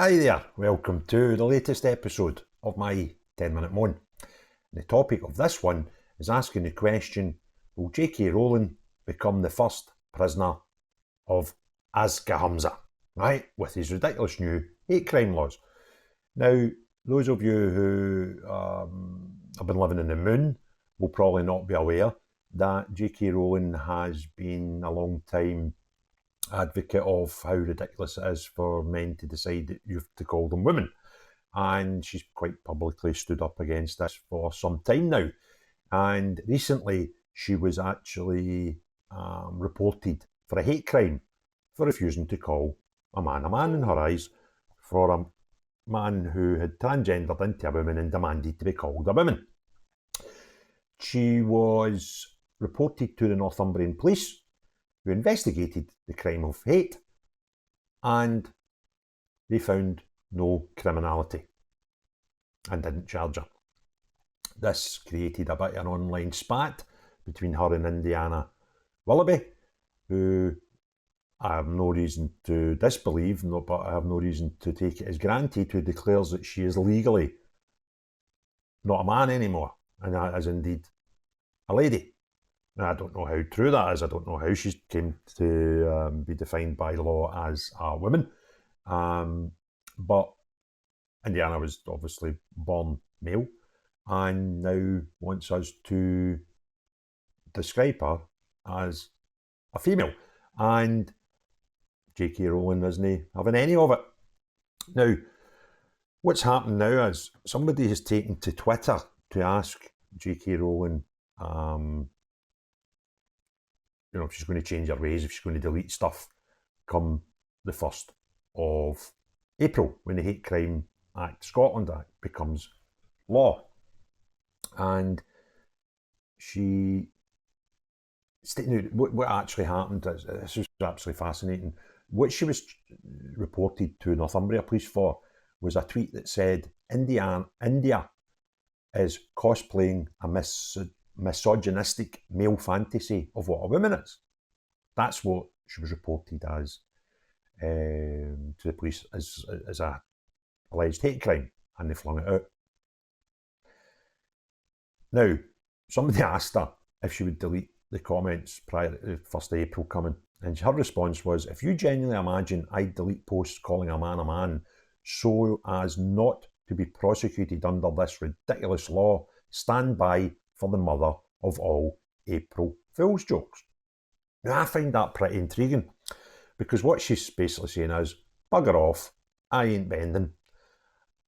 Hi there, welcome to the latest episode of my 10-minute moan. The topic of this one is asking the question, will JK Rowling become the first prisoner of JK Humza, right, with his ridiculous new hate crime laws? Now, those of you who have been living in the moon will probably not be aware that JK Rowling has been a long time advocate of how ridiculous it is for men to decide that you have to call them women. And she's quite publicly stood up against this for some time now. And recently, she was actually reported for a hate crime for refusing to call a man in her eyes, for a man who had transgendered into a woman and demanded to be called a woman. She was reported to the Northumbrian police, who investigated the crime of hate, and they found no criminality and didn't charge her. This created a bit of an online spat between her and Indiana Willoughby, who I have no reason to disbelieve, but I have no reason to take it as granted, who declares that she is legally not a man anymore, and that is indeed a lady. Now, I don't know how true that is. I don't know how she came to be defined by law as a woman. But Indiana was obviously born male and now wants us to describe her as a female. And JK Rowling isn't having any of it. Now, what's happened now is somebody has taken to Twitter to ask JK Rowling, if she's going to change her ways, if she's going to delete stuff come the 1st of April, when the Hate Crime Act, Scotland Act, becomes law. And she stated what actually happened. This was absolutely fascinating. What she was reported to Northumbria Police for was a tweet that said, India is cosplaying a misogynistic male fantasy of what a woman is. That's what she was reported as to the police as a alleged hate crime, and they flung it out. Now, somebody asked her if she would delete the comments prior to the 1st of April coming, and her response was, if you genuinely imagine I'd delete posts calling a man so as not to be prosecuted under this ridiculous law, stand by for the mother of all April Fool's jokes. Now, I find that pretty intriguing, because what she's basically saying is, bugger off, I ain't bending.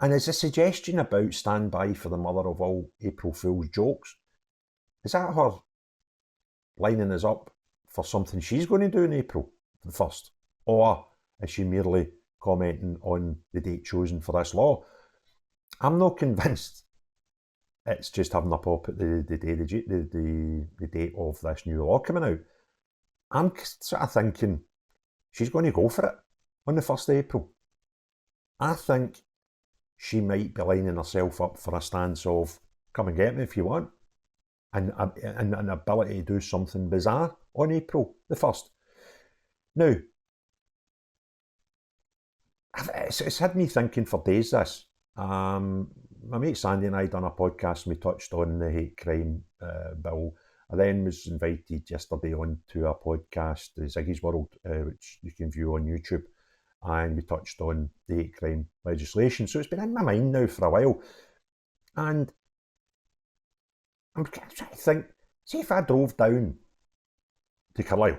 And is a suggestion about stand by for the mother of all April Fool's jokes, is that her lining us up for something she's going to do in April the 1st? Or is she merely commenting on the date chosen for this law? I'm not convinced it's just having a pop at the date of this new law coming out. I'm sort of thinking she's going to go for it on the 1st of April. I think she might be lining herself up for a stance of, come and get me if you want, and an ability to do something bizarre on April the 1st. Now, it's had me thinking for days, this. My mate Sandy and I done a podcast and we touched on the hate crime bill. I then was invited yesterday on to a podcast, the Ziggy's World, which you can view on YouTube, and we touched on the hate crime legislation. So it's been in my mind now for a while. And I'm trying to think, see if I drove down to Carlisle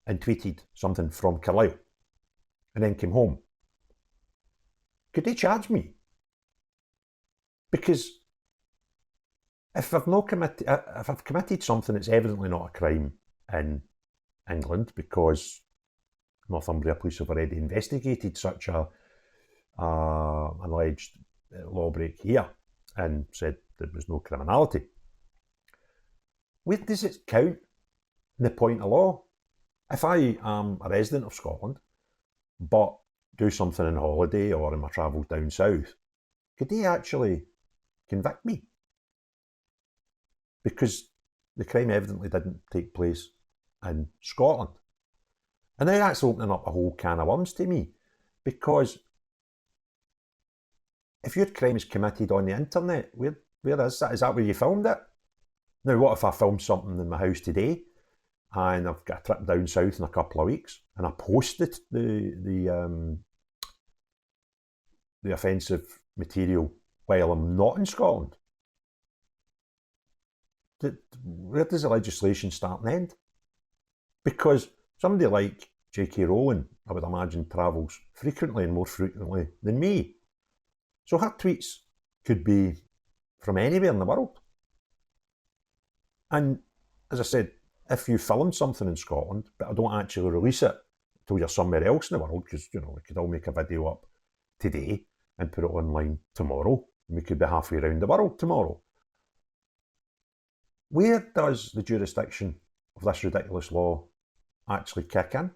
and tweeted something from Carlisle and then came home, could they charge me? Because if I've committed something that's evidently not a crime in England, because Northumbria Police have already investigated such an alleged law break here and said there was no criminality, where does it count in the point of law? If I am a resident of Scotland but do something on holiday or in my travels down south, could they actually convict me? Because the crime evidently didn't take place in Scotland. And now that's opening up a whole can of worms to me, Because if your crime is committed on the internet, where is that? Is that where you filmed it? Now, what if I filmed something in my house today and I've got a trip down south in a couple of weeks and I posted the offensive material while I'm not in Scotland? Where does the legislation start and end? Because somebody like JK Rowling, I would imagine, travels frequently and more frequently than me. So her tweets could be from anywhere in the world. And as I said, if you film something in Scotland, but I don't actually release it until you're somewhere else in the world, because, we could all make a video up today and put it online tomorrow, and we could be halfway around the world tomorrow. Where does the jurisdiction of this ridiculous law actually kick in?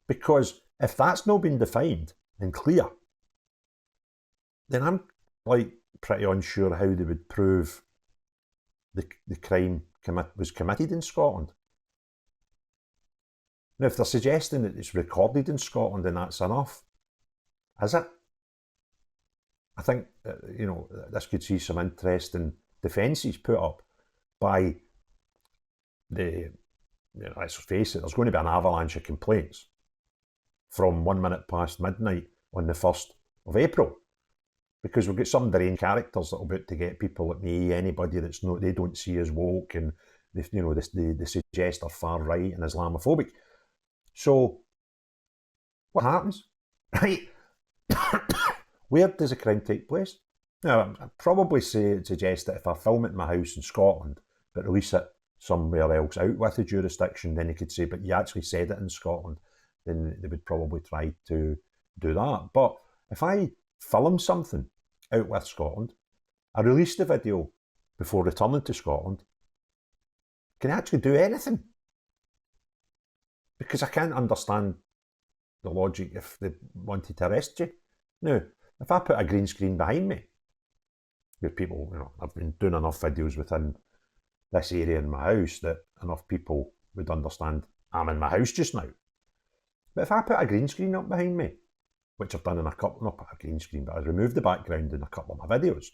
Because if that's not been defined and clear, then I'm pretty unsure how they would prove the crime was committed in Scotland. Now, if they're suggesting that it's recorded in Scotland, then that's enough. Is it? I think, this could see some interesting defences put up by let's face it, there's going to be an avalanche of complaints from 1 minute past midnight on the 1st of April. Because we've got some deranged characters that will be out to get people like me, anybody that's they don't see as woke, and they suggest they're far right and Islamophobic. So what happens? Right? Where does the crime take place? Now, I'd probably suggest that if I film it in my house in Scotland, but release it somewhere else out with the jurisdiction, then they could say, but you actually said it in Scotland, then they would probably try to do that. But if I film something out with Scotland, I release the video before returning to Scotland, can I actually do anything? Because I can't understand the logic if they wanted to arrest you. Now, if I put a green screen behind me, where people, I've been doing enough videos within this area in my house that enough people would understand I'm in my house just now. But if I put a green screen up behind me, which I've done in a couple, not a green screen, but I've removed the background in a couple of my videos,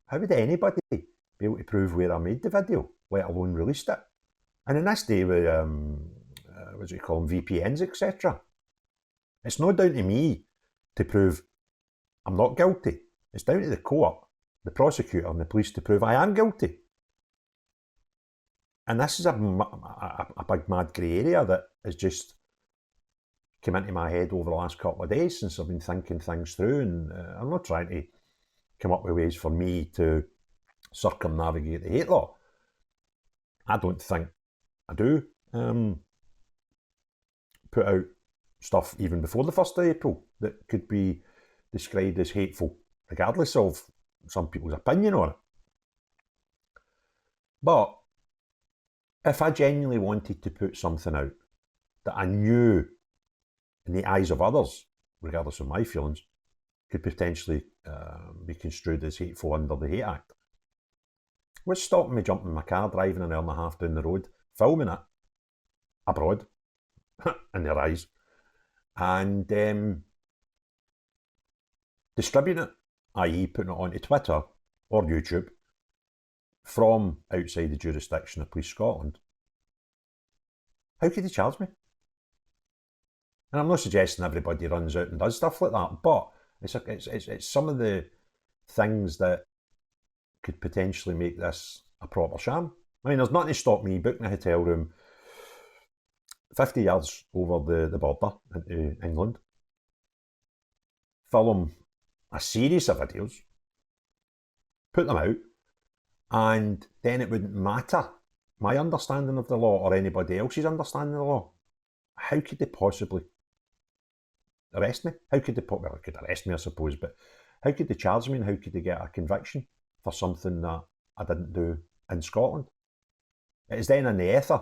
how would anybody be able to prove where I made the video, let alone released it? And in this day with, what do you call them, VPNs, etc., it's not down to me to prove I'm not guilty. It's down to the court, the prosecutor and the police to prove I am guilty. And this is a big mad grey area that has just come into my head over the last couple of days since I've been thinking things through, and I'm not trying to come up with ways for me to circumnavigate the hate law. I don't think I do put out stuff even before the 1st of April that could be described as hateful, regardless of some people's opinion on it. But if I genuinely wanted to put something out that I knew in the eyes of others, regardless of my feelings, could potentially be construed as hateful under the Hate Act, what's stopping me jumping in my car, driving an hour and a half down the road, filming it abroad in their eyes, and distributing it, i.e. putting it onto Twitter or YouTube from outside the jurisdiction of Police Scotland? How could they charge me? And I'm not suggesting everybody runs out and does stuff like that, but it's some of the things that could potentially make this a proper sham. I mean, there's nothing to stop me booking a hotel room 50 yards over the border into England, film a series of videos, put them out, and then it wouldn't matter my understanding of the law or anybody else's understanding of the law. How could they possibly arrest me? How could they could arrest me, I suppose, but how could they charge me and how could they get a conviction for something that I didn't do in Scotland? It is then in the ether.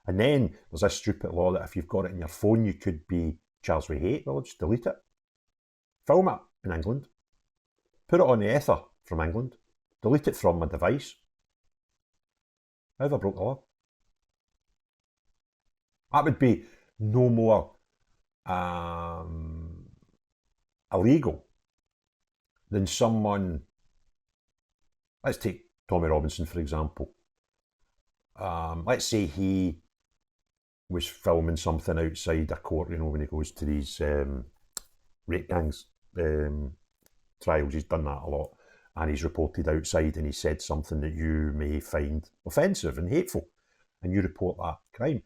And then there's this stupid law that if you've got it in your phone, you could be charged with hate. Well, just delete it. Film it in England. Put it on the ether from England. Delete it from my device. How have I broke the law? That would be no more illegal than someone, let's take Tommy Robinson for example. Let's say he was filming something outside a court, when he goes to these rape gangs trials. He's done that a lot, and he's reported outside and he said something that you may find offensive and hateful, and you report that crime.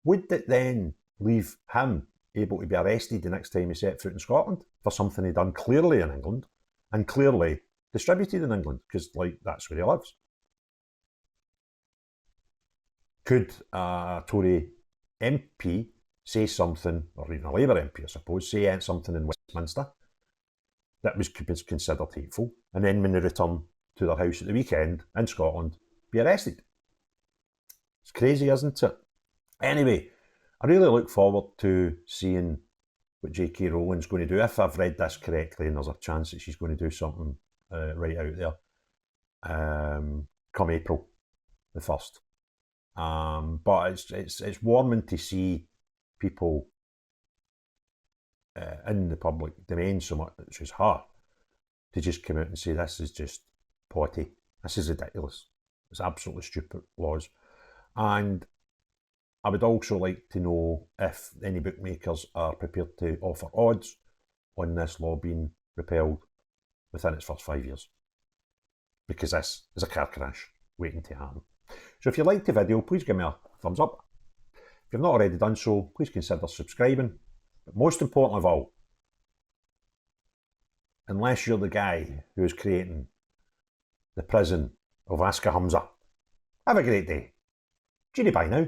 Would it then leave him able to be arrested the next time he set foot in Scotland for something he done clearly in England and clearly distributed in England, because that's where he lives? Could a Tory MP say something, or even a Labour MP, I suppose, say something in Westminster that was considered hateful, and then when they return to their house at the weekend in Scotland, be arrested? It's crazy, isn't it? Anyway, I really look forward to seeing what JK Rowling's going to do, if I've read this correctly, and there's a chance that she's going to do something right out there come April the 1st. But it's warming to see people in the public domain so much, which is hard, to just come out and say this is just potty, this is ridiculous, it's absolutely stupid laws. And I would also like to know if any bookmakers are prepared to offer odds on this law being repealed within its first 5 years, because this is a car crash waiting to happen. So if you liked the video, please give me a thumbs up. If you've not already done so, please consider subscribing. But most important of all, unless you're the guy who is creating the prison of JK Humza, have a great day. Cheery bye now.